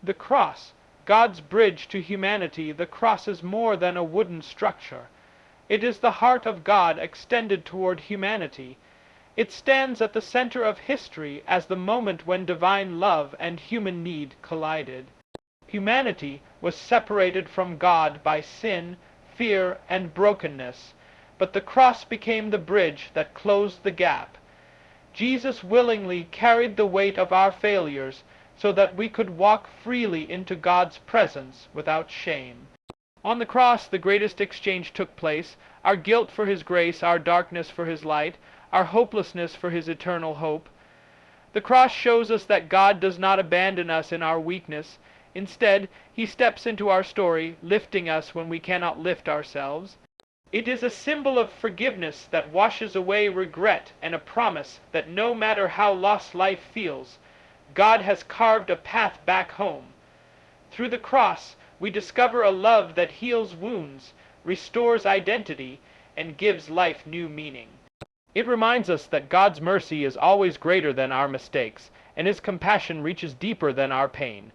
The cross, God's bridge to humanity. The cross is more than a wooden structure. It is the heart of God extended toward humanity. It stands at the center of history as the moment when divine love and human need collided. Humanity was separated from God by sin, fear, and brokenness, but the cross became the bridge that closed the gap. Jesus willingly carried the weight of our failures so that we could walk freely into God's presence without shame. On the cross, the greatest exchange took place: our guilt for His grace, our darkness for His light, our hopelessness for His eternal hope. The cross shows us that God does not abandon us in our weakness. Instead, He steps into our story, lifting us when we cannot lift ourselves. It is a symbol of forgiveness that washes away regret, and a promise that no matter how lost life feels, God has carved a path back home. Through the cross, we discover a love that heals wounds, restores identity, and gives life new meaning. It reminds us that God's mercy is always greater than our mistakes, and His compassion reaches deeper than our pain.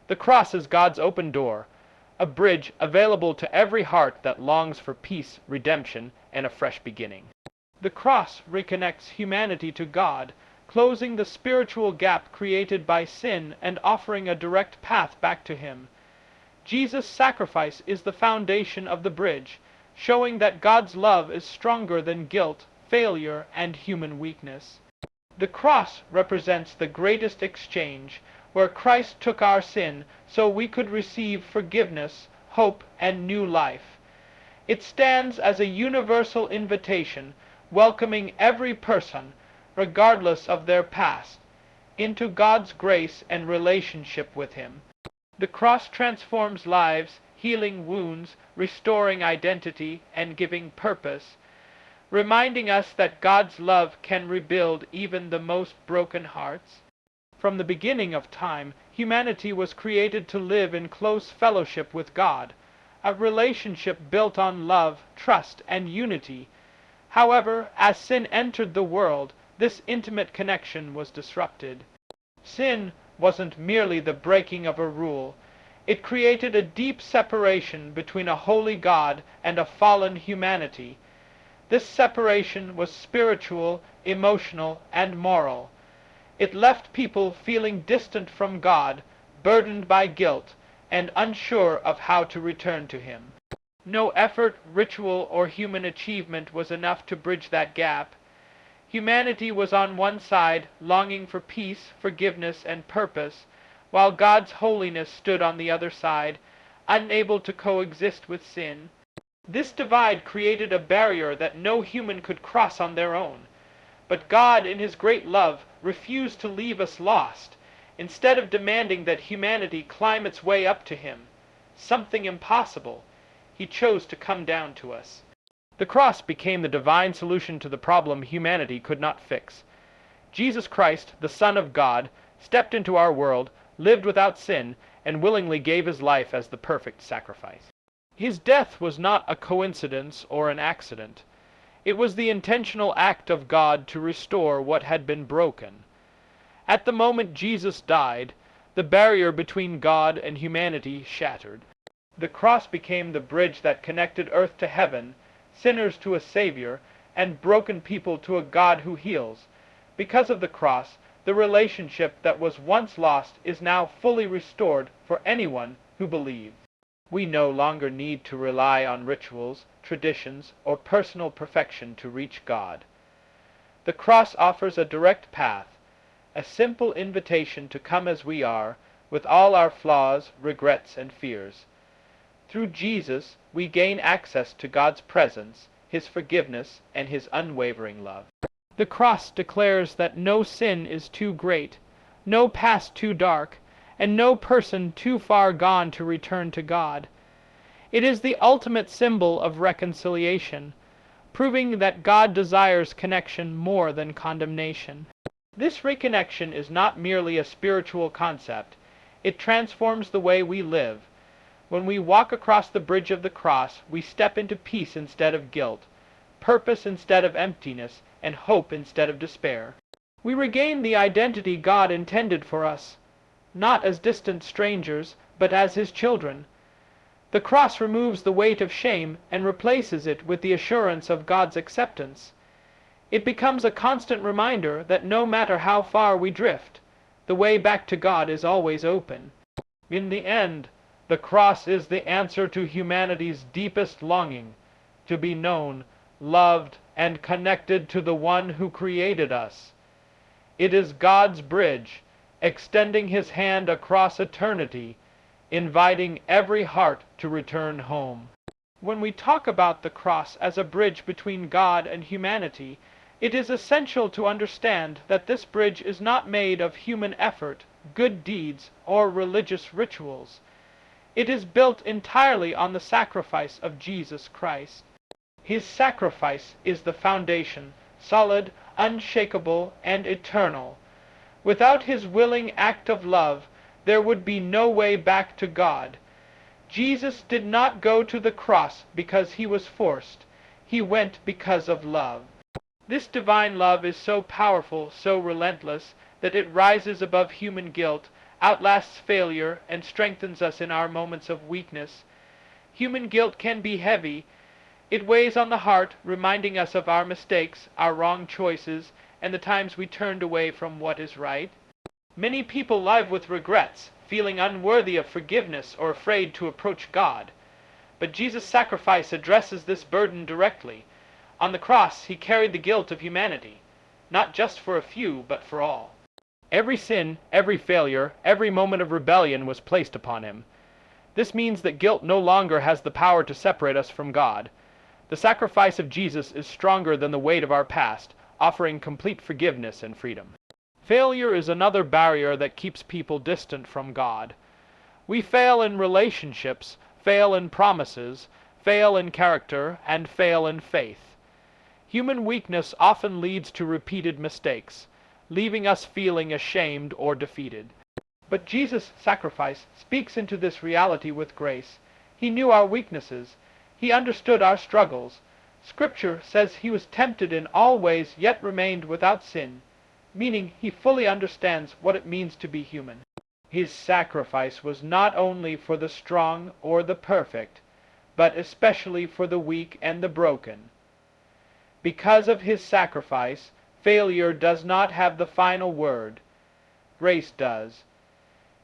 The cross is God's open door, a bridge available to every heart that longs for peace, redemption, and a fresh beginning. The cross reconnects humanity to God, closing the spiritual gap created by sin and offering a direct path back to Him. Jesus' sacrifice is the foundation of the bridge, showing that God's love is stronger than guilt, failure, and human weakness. The cross represents the greatest exchange, where Christ took our sin so we could receive forgiveness, hope, and new life. It stands as a universal invitation, welcoming every person, regardless of their past, into God's grace and relationship with Him. The cross transforms lives, healing wounds, restoring identity, and giving purpose, reminding us that God's love can rebuild even the most broken hearts. From the beginning of time, humanity was created to live in close fellowship with God, a relationship built on love, trust, and unity. However, as sin entered the world, this intimate connection was disrupted. Sin wasn't merely the breaking of a rule. It created a deep separation between a holy God and a fallen humanity. This separation was spiritual, emotional, and moral. It left people feeling distant from God, burdened by guilt, and unsure of how to return to Him. No effort, ritual, or human achievement was enough to bridge that gap. Humanity was on one side, longing for peace, forgiveness, and purpose, while God's holiness stood on the other side, unable to coexist with sin. This divide created a barrier that no human could cross on their own. But God, in His great love, refused to leave us lost. Instead of demanding that humanity climb its way up to Him, something impossible, He chose to come down to us. The cross became the divine solution to the problem humanity could not fix. Jesus Christ, the Son of God, stepped into our world, lived without sin, and willingly gave His life as the perfect sacrifice. His death was not a coincidence or an accident. It was the intentional act of God to restore what had been broken. At the moment Jesus died, the barrier between God and humanity shattered. The cross became the bridge that connected earth to heaven, sinners to a Savior, and broken people to a God who heals. Because of the cross, the relationship that was once lost is now fully restored for anyone who believes. We no longer need to rely on rituals, traditions, or personal perfection to reach God. The cross offers a direct path, a simple invitation to come as we are, with all our flaws, regrets, and fears. Through Jesus, we gain access to God's presence, His forgiveness, and His unwavering love. The cross declares that no sin is too great, no past too dark, and no person too far gone to return to God. It is the ultimate symbol of reconciliation, proving that God desires connection more than condemnation. This reconnection is not merely a spiritual concept. It transforms the way we live. When we walk across the bridge of the cross, we step into peace instead of guilt, purpose instead of emptiness, and hope instead of despair. We regain the identity God intended for us. not as distant strangers, but as his children. The cross removes the weight of shame and replaces it with the assurance of God's acceptance. It becomes a constant reminder that no matter how far we drift, the way back to God is always open. In the end, the cross is the answer to humanity's deepest longing, to be known, loved, and connected to the one who created us. It is God's bridge, extending his hand across eternity, inviting every heart to return home. When we talk about the cross as a bridge between God and humanity, it is essential to understand that this bridge is not made of human effort, good deeds, or religious rituals. It is built entirely on the sacrifice of Jesus Christ. His sacrifice is the foundation, solid, unshakable, and eternal. Without his willing act of love, there would be no way back to God. Jesus did not go to the cross because he was forced. He went because of love. This divine love is so powerful, so relentless, that it rises above human guilt, outlasts failure, and strengthens us in our moments of weakness. Human guilt can be heavy. It weighs on the heart, reminding us of our mistakes, our wrong choices, and the times we turned away from what is right. Many people live with regrets, feeling unworthy of forgiveness or afraid to approach God. But Jesus' sacrifice addresses this burden directly. On the cross, he carried the guilt of humanity, not just for a few, but for all. Every sin, every failure, every moment of rebellion was placed upon him. This means that guilt no longer has the power to separate us from God. The sacrifice of Jesus is stronger than the weight of our past, offering complete forgiveness and freedom. Failure is another barrier that keeps people distant from God. We fail in relationships, fail in promises, fail in character, and fail in faith. Human weakness often leads to repeated mistakes, leaving us feeling ashamed or defeated. But Jesus' sacrifice speaks into this reality with grace. He knew our weaknesses. He understood our struggles. Scripture says he was tempted in all ways, yet remained without sin, meaning he fully understands what it means to be human. His sacrifice was not only for the strong or the perfect, but especially for the weak and the broken. Because of his sacrifice, failure does not have the final word. Grace does.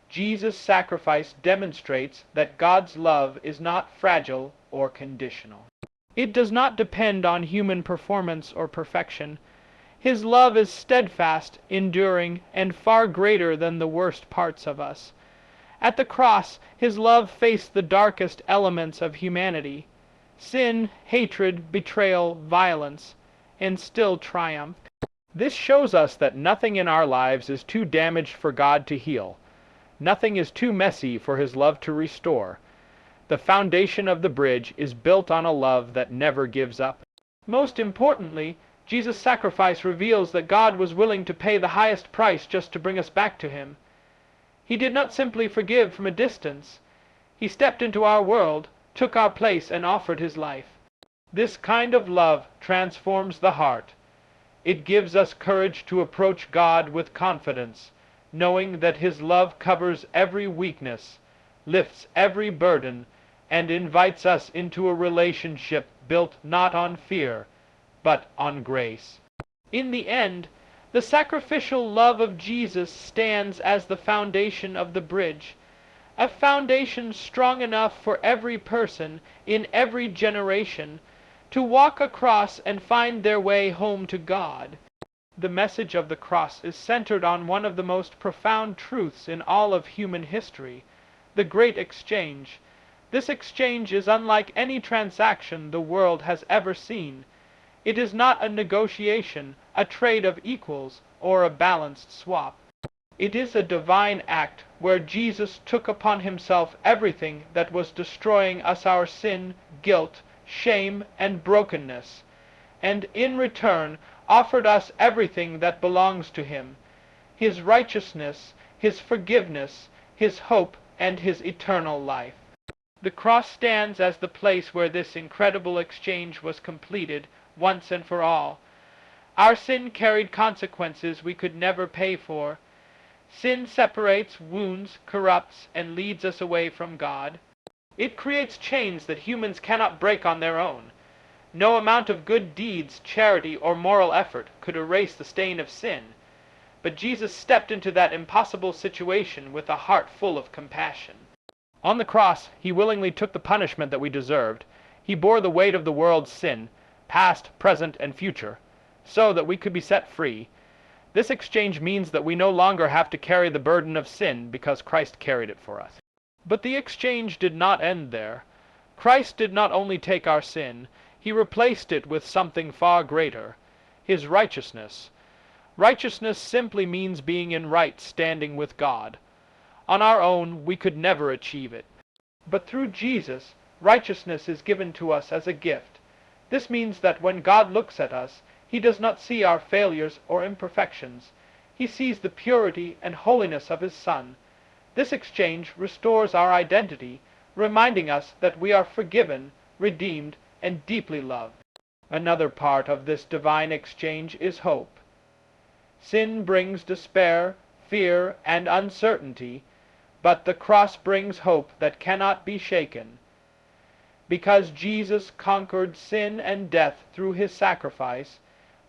Jesus' sacrifice demonstrates that God's love is not fragile or conditional. It does not depend on human performance or perfection. His love is steadfast, enduring, and far greater than the worst parts of us. At the cross, his love faced the darkest elements of humanity: sin, hatred, betrayal, violence, and still triumphed. This shows us that nothing in our lives is too damaged for God to heal. Nothing is too messy for his love to restore. The foundation of the bridge is built on a love that never gives up. Most importantly, Jesus' sacrifice reveals that God was willing to pay the highest price just to bring us back to him. He did not simply forgive from a distance. He stepped into our world, took our place, and offered his life. This kind of love transforms the heart. It gives us courage to approach God with confidence, knowing that his love covers every weakness, lifts every burden, and invites us into a relationship built not on fear, but on grace. In the end, the sacrificial love of Jesus stands as the foundation of the bridge, a foundation strong enough for every person in every generation to walk across and find their way home to God. The message of the cross is centered on one of the most profound truths in all of human history, the great exchange. This exchange is unlike any transaction the world has ever seen. It is not a negotiation, a trade of equals, or a balanced swap. It is a divine act where Jesus took upon himself everything that was destroying us, our sin, guilt, shame, and brokenness, and in return offered us everything that belongs to him: his righteousness, his forgiveness, his hope, and his eternal life. The cross stands as the place where this incredible exchange was completed once and for all. Our sin carried consequences we could never pay for. Sin separates, wounds, corrupts, and leads us away from God. It creates chains that humans cannot break on their own. No amount of good deeds, charity, or moral effort could erase the stain of sin, but Jesus stepped into that impossible situation with a heart full of compassion. On the cross, he willingly took the punishment that we deserved. He bore the weight of the world's sin, past, present, and future, so that we could be set free. This exchange means that we no longer have to carry the burden of sin because Christ carried it for us. But the exchange did not end there. Christ did not only take our sin, he replaced it with something far greater, his righteousness. Righteousness simply means being in right standing with God. On our own, we could never achieve it. But through Jesus, righteousness is given to us as a gift. This means that when God looks at us, he does not see our failures or imperfections. He sees the purity and holiness of his Son. This exchange restores our identity, reminding us that we are forgiven, redeemed, and deeply loved. Another part of this divine exchange is hope. Sin brings despair, fear, and uncertainty, but the cross brings hope that cannot be shaken. Because Jesus conquered sin and death through his sacrifice,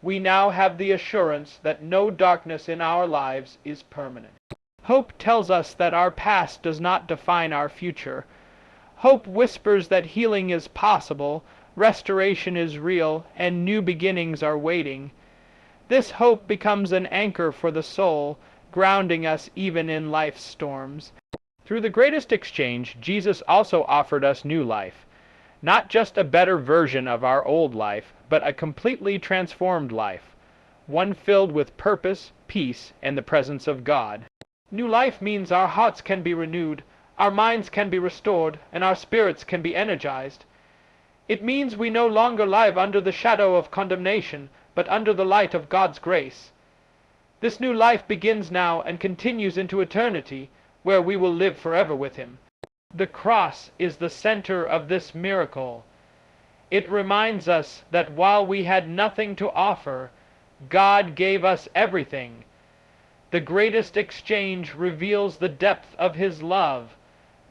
we now have the assurance that no darkness in our lives is permanent. Hope tells us that our past does not define our future. Hope whispers that healing is possible, restoration is real, and new beginnings are waiting. This hope becomes an anchor for the soul, grounding us even in life's storms. Through the greatest exchange, Jesus also offered us new life. Not just a better version of our old life, but a completely transformed life, one filled with purpose, peace, and the presence of God. New life means our hearts can be renewed, our minds can be restored, and our spirits can be energized. It means we no longer live under the shadow of condemnation, but under the light of God's grace. This new life begins now and continues into eternity, where we will live forever with him. The cross is the center of this miracle. It reminds us that while we had nothing to offer, God gave us everything. The greatest exchange reveals the depth of his love,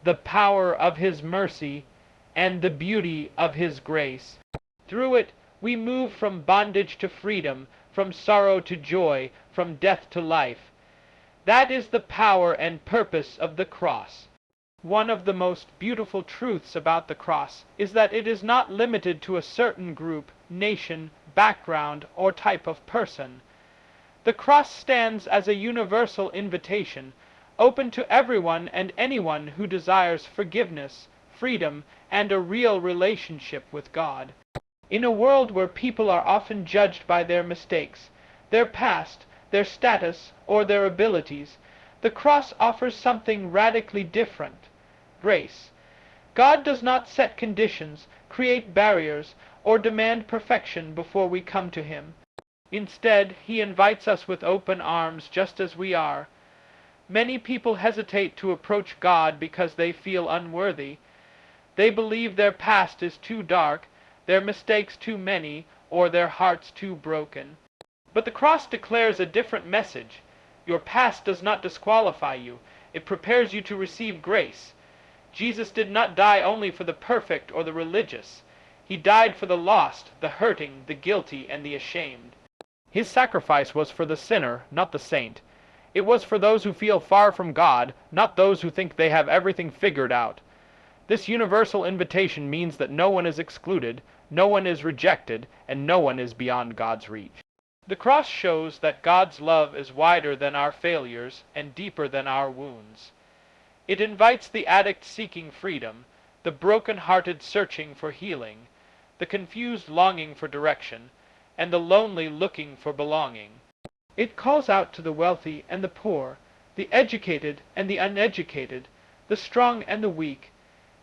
the power of his mercy, and the beauty of his grace. Through it, we move from bondage to freedom, from sorrow to joy, from death to life. That is the power and purpose of the cross. One of the most beautiful truths about the cross is that it is not limited to a certain group, nation, background, or type of person. The cross stands as a universal invitation, open to everyone and anyone who desires forgiveness, freedom, and a real relationship with God. In a world where people are often judged by their mistakes, their past, their status, or their abilities, the cross offers something radically different: grace. God does not set conditions, create barriers, or demand perfection before we come to him. Instead, he invites us with open arms just as we are. Many people hesitate to approach God because they feel unworthy. They believe their past is too dark, their mistakes too many, or their hearts too broken. But the cross declares a different message. Your past does not disqualify you. It prepares you to receive grace. Jesus did not die only for the perfect or the religious. He died for the lost, the hurting, the guilty, and the ashamed. His sacrifice was for the sinner, not the saint. It was for those who feel far from God, not those who think they have everything figured out. This universal invitation means that no one is excluded, no one is rejected, and no one is beyond God's reach. The cross shows that God's love is wider than our failures and deeper than our wounds. It invites the addict seeking freedom, the broken-hearted searching for healing, the confused longing for direction, and the lonely looking for belonging. It calls out to the wealthy and the poor, the educated and the uneducated, the strong and the weak.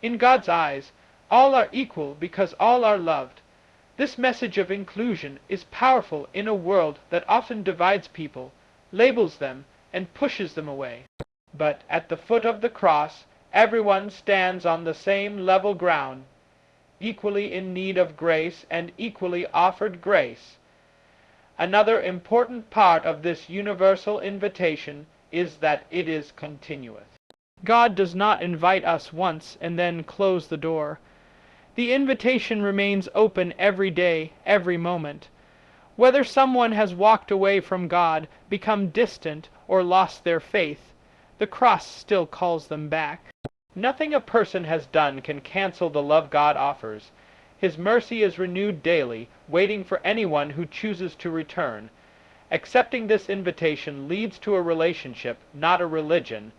In God's eyes, all are equal because all are loved. This message of inclusion is powerful in a world that often divides people, labels them, and pushes them away. But at the foot of the cross, everyone stands on the same level ground, equally in need of grace and equally offered grace. Another important part of this universal invitation is that it is continuous. God does not invite us once and then close the door. The invitation remains open every day, every moment. Whether someone has walked away from God, become distant, or lost their faith, the cross still calls them back. Nothing a person has done can cancel the love God offers. His mercy is renewed daily, waiting for anyone who chooses to return. Accepting this invitation leads to a relationship, not a religion.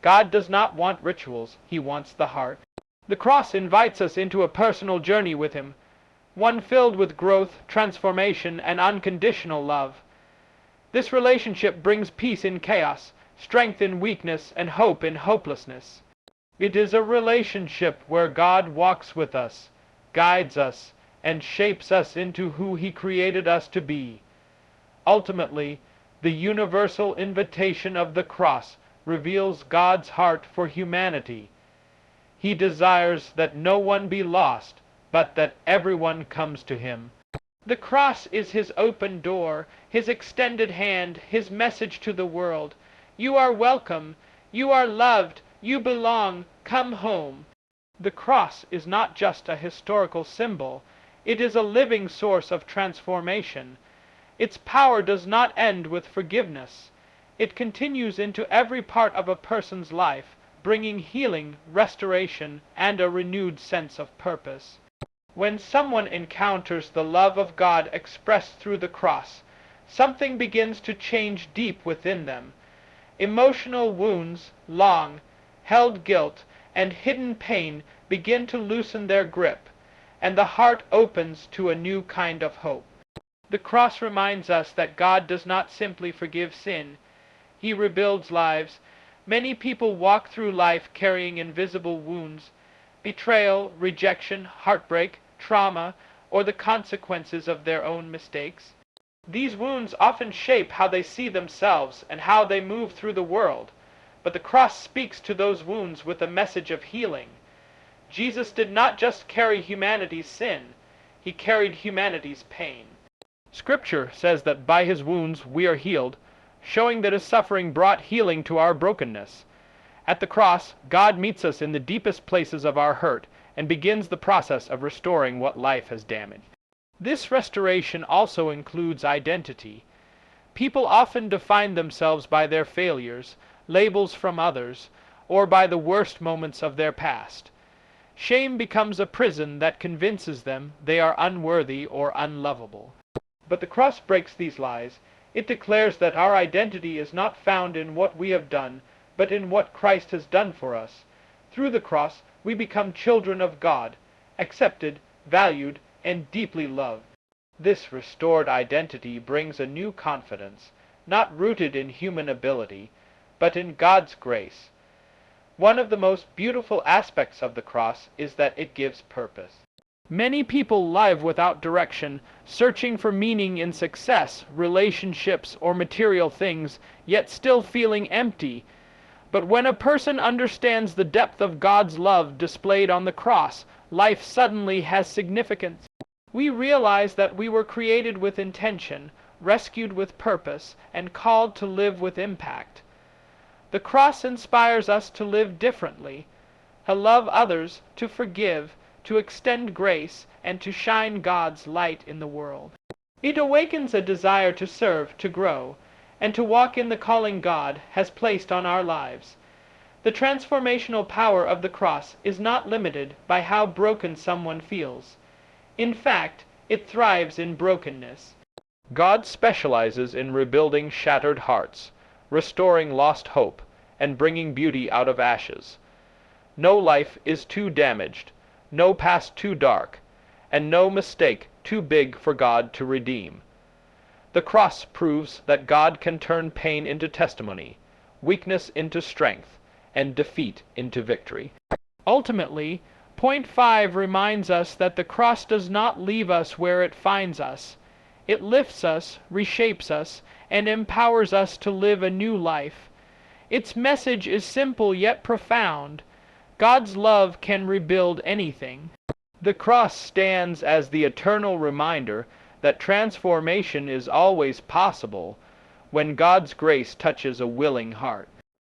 God does not want rituals, He wants the heart. The cross invites us into a personal journey with Him, one filled with growth, transformation, and unconditional love. This relationship brings peace in chaos, strength in weakness, and hope in hopelessness. It is a relationship where God walks with us, guides us, and shapes us into who He created us to be. Ultimately, the universal invitation of the cross reveals God's heart for humanity. He desires that no one be lost, but that everyone comes to Him. The cross is His open door, His extended hand, His message to the world. You are welcome, you are loved, you belong, come home. The cross is not just a historical symbol, it is a living source of transformation. Its power does not end with forgiveness. It continues into every part of a person's life, bringing healing, restoration, and a renewed sense of purpose. When someone encounters the love of God expressed through the cross, something begins to change deep within them. Emotional wounds, long held guilt, and hidden pain begin to loosen their grip, and the heart opens to a new kind of hope. The cross reminds us that God does not simply forgive sin, He rebuilds lives. Many people walk through life carrying invisible wounds, betrayal, rejection, heartbreak, trauma, or the consequences of their own mistakes. These wounds often shape how they see themselves and how they move through the world, but the cross speaks to those wounds with a message of healing. Jesus did not just carry humanity's sin, He carried humanity's pain. Scripture says that by His wounds we are healed, showing that His suffering brought healing to our brokenness. At the cross, God meets us in the deepest places of our hurt and begins the process of restoring what life has damaged. This restoration also includes identity. People often define themselves by their failures, labels from others, or by the worst moments of their past. Shame becomes a prison that convinces them they are unworthy or unlovable. But the cross breaks these lies. It declares that our identity is not found in what we have done, but in what Christ has done for us. Through the cross, we become children of God, accepted, valued, and deeply loved. This restored identity brings a new confidence, not rooted in human ability, but in God's grace. One of the most beautiful aspects of the cross is that it gives purpose. Many people live without direction, searching for meaning in success, relationships, or material things, yet still feeling empty. But when a person understands the depth of God's love displayed on the cross, life suddenly has significance. We realize that we were created with intention, rescued with purpose, and called to live with impact. The cross inspires us to live differently, to love others, to forgive, to extend grace, and to shine God's light in the world. It awakens a desire to serve, to grow, and to walk in the calling God has placed on our lives. The transformational power of the cross is not limited by how broken someone feels. In fact, it thrives in brokenness. God specializes in rebuilding shattered hearts, restoring lost hope, and bringing beauty out of ashes. No life is too damaged, no past too dark, and no mistake too big for God to redeem. The cross proves that God can turn pain into testimony, weakness into strength, and defeat into victory. Ultimately, point 5 reminds us that the cross does not leave us where it finds us. It lifts us, reshapes us, and empowers us to live a new life. Its message is simple yet profound. God's love can rebuild anything. The cross stands as the eternal reminder that transformation is always possible when God's grace touches a willing heart.